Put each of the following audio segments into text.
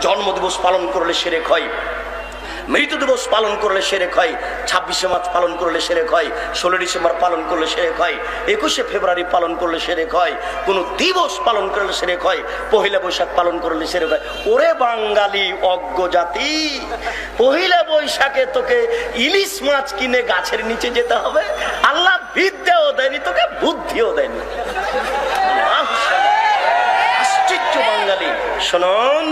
জন্মদিবস পালন করলে শিরক হয়, মৃত্যু দিবস পালন করলে শিরক হয়, 26শে মার্চ পালন করলে শিরক হয়, 16 ডিসেম্বর পালন করলে শিরক হয়, 21শে ফেব্রুয়ারি পালন করলে শিরক হয়, কোনো দিবস পালন করলে শিরক হয়, পহেলা বৈশাখ পালন করলে শিরক হয়। ওরে বাঙালি অজ্ঞ জাতি, পহেলা বৈশাখে তোকে ইলিশ মাছ কিনে গাছের নিচে যেতে হবে? আল্লাহ বিদ্যাও দেয়নি তোকে, বুদ্ধিও দেয়নি। আশ্চর্য বাঙালি। শুনুন,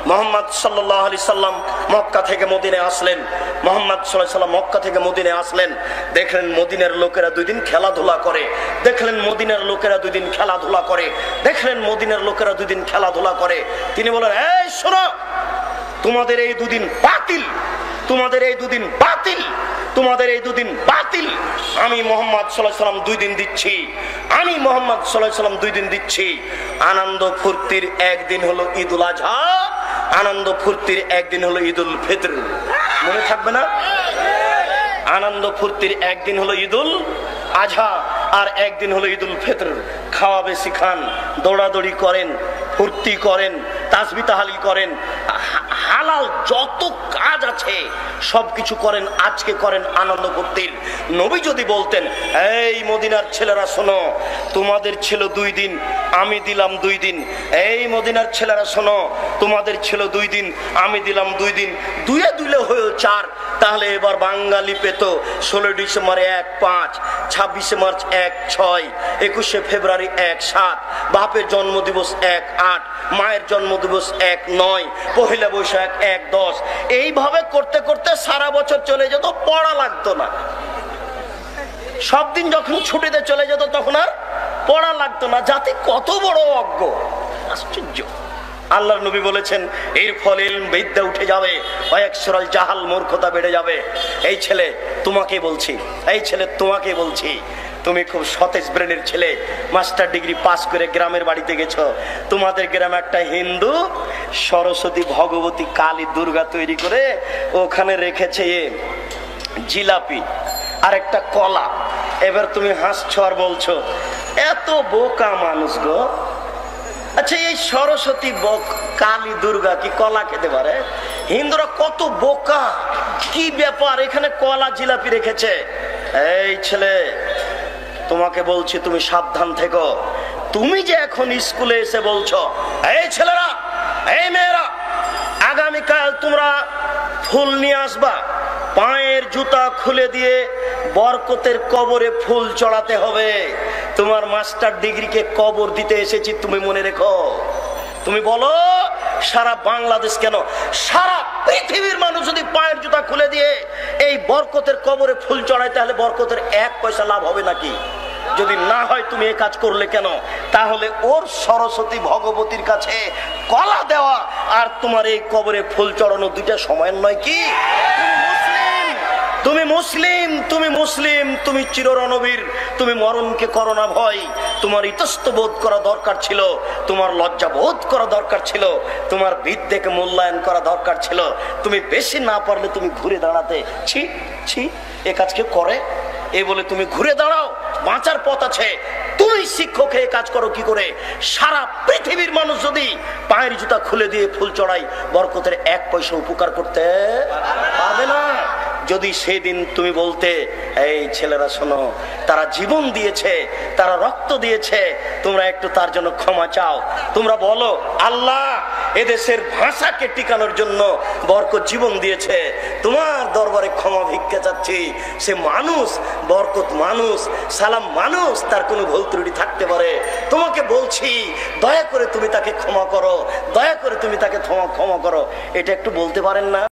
মুহাম্মদ সাল্লাল্লাহু আলাইহি সাল্লাম মক্কা থেকে মদিনায় আসলেন। মুহাম্মদ সাল্লাল্লাহু আলাইহি সাল্লাম মক্কা থেকে মদিনায় আসলেন, দেখলেন মদিনার লোকেরা 2 দিন খেলাধুলা করে, দেখলেন মদিনার লোকেরা 2 দিন খেলাধুলা করে, দেখলেন মদিনার লোকেরা 2 দিন খেলাধুলা করে। তিনি বলেন, এই শোনো, তোমাদের এই 2 দিন বাতিল, তোমাদের এই 2 দিন বাতিল, তোমাদের এই 2 দিন বাতিল। আমি মুহাম্মদ সাল্লাল্লাহু আলাইহি সাল্লাম 2 দিন দিচ্ছি, আমি মুহাম্মদ সাল্লাল্লাহু আলাইহি সাল্লাম 2 দিন দিচ্ছি। আনন্দ ফুর্তির একদিন হলো ঈদুল আজহা, আনন্দ ফুর্তির একদিন হলো ঈদুল ফিতর। মনে থাকবে না? আনন্দ ফুর্তির একদিন হলো ঈদুল আজহা আর একদিন হলো ঈদুল ফিতর। খাওয়া বেশি খান, দৌড়াদৌড়ি করেন, ফুর্তি করেন, তাসবিহ তাহলিল করেন, হালাল যত কাজ আছে সবকিছু করেন, আজকে করেন আনন্দ ফুর্তির। নবী যদি বলতেন, এই মদিনার ছেলেরা শোনো, তোমাদের ছিল 2 দিন, আমি দিলাম 2 দিন। এই মদিনার ছেলেরা শোনো, তোমাদের ছিল 2 দিন, আমি দিলাম 2 দিন। 2 দুলে হয়ে 4, তাহলে এবার বাঙালি পেত 16 ডিসেম্বর 1-5, 26শে মার্চ 1-6, 21শে ফেব্রুয়ারি 1-7, বাপের জন্মদিবস 1-8, মায়ের জন্মদিবস 1-9, পহেলা বৈশাখ 1-10। এইভাবে করতে করতে সারা বছর চলে যেত, পড়া লাগতো না। সব দিন যখন ছুটিতে চলে যেত তখন আর পড়া লাগতো না। জাতি কত বড় অজ্ঞ, আশ্চর্য। আল্লাহর নবী বলেছেন, এর ফলে বিদ্যা উঠে যাবে, ওয়াকসুরাল জাহাল, মূর্খতা বেড়ে যাবে। এই ছেলে তোমাকে বলছি, এই ছেলে তোমাকে বলছি, তুমি খুব সতেজ ব্রেনের ছেলে, মাস্টার ডিগ্রি পাস করে গ্রামের বাড়িতে গেছো। তোমাদের গ্রামে একটা হিন্দু সরস্বতী, ভগবতী, কালী, দুর্গা তৈরি করে ওখানে রেখেছে জিলাপি আর একটা কলা। এবার তুমি হাসছো আর বলছো, এত বোকা মানুষ গো। আচ্ছা, এই সরস্বতী, কালী, দুর্গা কি কলা খেতে পারে? হিন্দুরা কত বোকা, কি ব্যাপার, এখানে কলা জিলাপি রেখেছে। এই ছেলে তোমাকে বলছি, তুমি সাবধান থেকো। তুমি যে এখন স্কুলে এসে বলছো, এই ছেলেরা, এই মেয়েরা, আগামীকাল তোমরা ফুল নিয়ে আসবা, পায়ের জুতা খুলে দিয়ে বরকতের কবরে ফুল চড়াতে হবে। তোমার মাস্টার ডিগ্রিকে কবর দিতে এসেছি, তুমি মনে রেখো। তুমি বলো, সারা বাংলাদেশ কেন, সারা পৃথিবীর মানুষ যদি পায়ের জুতা খুলে দিয়ে এই বরকতের কবরে ফুল চড়ায়, তাহলে বরকতের 1 পয়সা লাভ হবে নাকি? যদি না হয় তুমি এই কাজ করলে কেন? তাহলে ওর সরস্বতী ভগবতীর কাছে কলা দেওয়া আর তোমার এই কবরে ফুল চড়ানো 2টা সমান নয় কি? তুমি মুসলিম, তুমি মুসলিম, তুমি চিররণবীর, তুমি মরণকে করো না ভয়। তোমার ইতস্ত বোধ করা দরকার ছিল, তোমার লজ্জা বোধ করা দরকার ছিল, তোমার বিদ্যাকে মূল্যায়ন করা দরকার ছিল। তুমি বেশি না পারলে তুমি ঘুরে দাঁড়াতে, ছি ছি এ কাজ কেউ করে? এই বলে তুমি ঘুরে দাঁড়াও, বাঁচার পথ আছে। তুমি শিক্ষক হয়ে কাজ করো কি করে? সারা পৃথিবীর মানুষ যদি পায়ের জুতা খুলে দিয়ে ফুল চড়াই, বরকতের 1 পয়সা উপকার করতে পারবে না। যদি সেদিন তুমি বলতে, এই ছেলেরা শোনো, তারা জীবন দিয়েছে, তারা রক্ত দিয়েছে, তোমরা একটু তার জন্য ক্ষমা চাও। তোমরা বলো, আল্লাহ এদেশের ভাষাকে টিকানোর জন্য বরকত জীবন দিয়েছে, তোমার দরবারে ক্ষমা ভিক্ষা চাচ্ছি। সে মানুষ, বরকত মানুষ, সালাম মানুষ, তার কোনো ভুল ত্রুটি থাকতে পারে। তোমাকে বলছি, দয়া করে তুমি তাকে ক্ষমা করো, দয়া করে তুমি তাকে ক্ষমা করো। এটা একটু বলতে পারেন না?